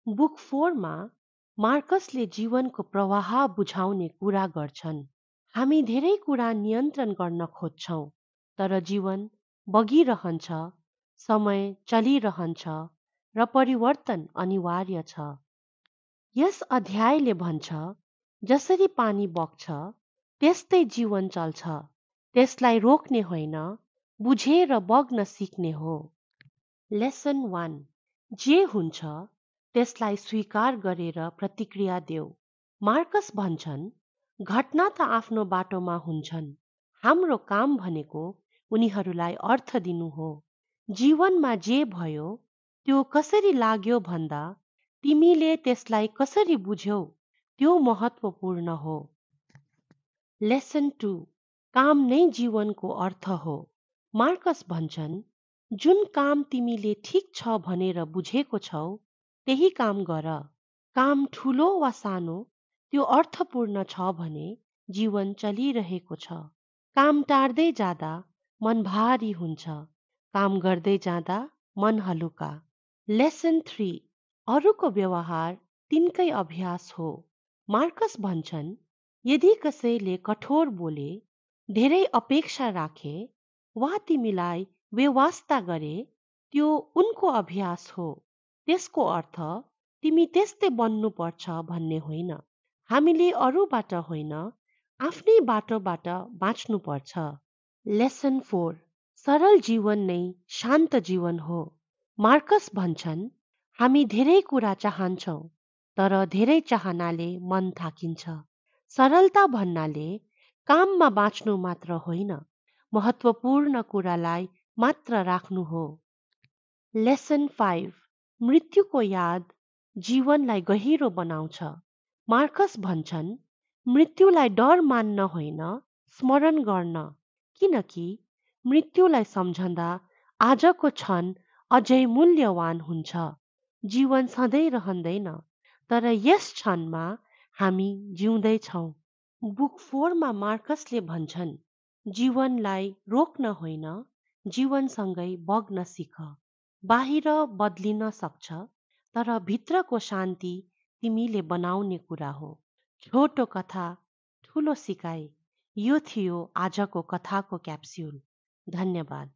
Book 4 मा मार्कसले जीवनको प्रवाह बुझाउने कुरा गर्छन्। हामी धेरै कुरा नियन्त्रण गर्न खोज्छौँ, तर जीवन बगिरहन्छ, समय चलिरहन्छ र परिवर्तन अनिवार्य छ। यस अध्यायले भन्छ, जसरी पानी बग्छ त्यस्तै जीवन चल्छ, त्यसलाई रोक्ने होइन, बुझेर बग्न सिक्ने हो। लेसन 1, जे हुन्छ त्यसलाई स्वीकार गरेर प्रतिक्रिया देऊ। मार्कस भन्छन्, घटना त आफ्नो बाटोमा हुन्छन्, हाम्रो काम भनेको उनीहरूलाई अर्थ दिनु हो। जीवनमा जे भयो त्यो कसरी लाग्यो भन्दा तिमीले त्यसलाई कसरी बुझ्यौ त्यो महत्त्वपूर्ण हो। लेसन 2, काम नै जीवनको अर्थ हो। मार्कस भन्छन्, जुन काम तिमीले ठिक छ भनेर बुझेको छौ त्यही काम गर। काम ठुलो वा सानो त्यो अर्थपूर्ण छ भने जीवन चलिरहेको छ। काम टार्दै जाँदा मन भारी हुन्छ, काम गर्दै जाँदा मन हलुका। लेसन 3, अरूको व्यवहार तिनकै अभ्यास हो। मार्कस भन्छन्, यदि कसैले कठोर बोले, धेरै अपेक्षा राखे वा तिमीलाई बेवास्ता गरे, त्यो उनको अभ्यास हो। त्यसको अर्थ तिमी त्यस्तै बन्नुपर्छ भन्ने होइन। हामीले अरूबाट होइन, आफ्नै बाटोबाट बाँच्नुपर्छ। लेसन 4, सरल जीवन नै शान्त जीवन हो। मार्कस भन्छन्, हामी धेरै कुरा चाहन्छौँ, तर धेरै चाहनाले मन थाकिन्छ। सरलता भन्नाले काममा बाँच्नु मात्र होइन, महत्त्वपूर्ण कुरालाई मात्र राख्नु हो। लेसन 5, मृत्युको याद जीवनलाई गहिरो बनाउँछ। मार्कस भन्छन्, मृत्युलाई डर मान्न होइन, स्मरण गर्न, किनकि मृत्युलाई सम्झँदा आजको क्षण अझै मूल्यवान हुन्छ। जीवन सधैँ रहँदैन, तर यस क्षणमा हामी जिउँदैछौँ। बुक 4 मा मार्कसले भन्छन्, जीवनलाई रोक्न होइन, जीवनसँगै बग्न सिक। बाहिर बदलिन सक्छ, तर भित्रको शान्ति तिमीले बनाउने कुरा हो। छोटो कथा, ठुलो सिकाइ। यो थियो आजको कथाको क्याप्स्युल। धन्यवाद।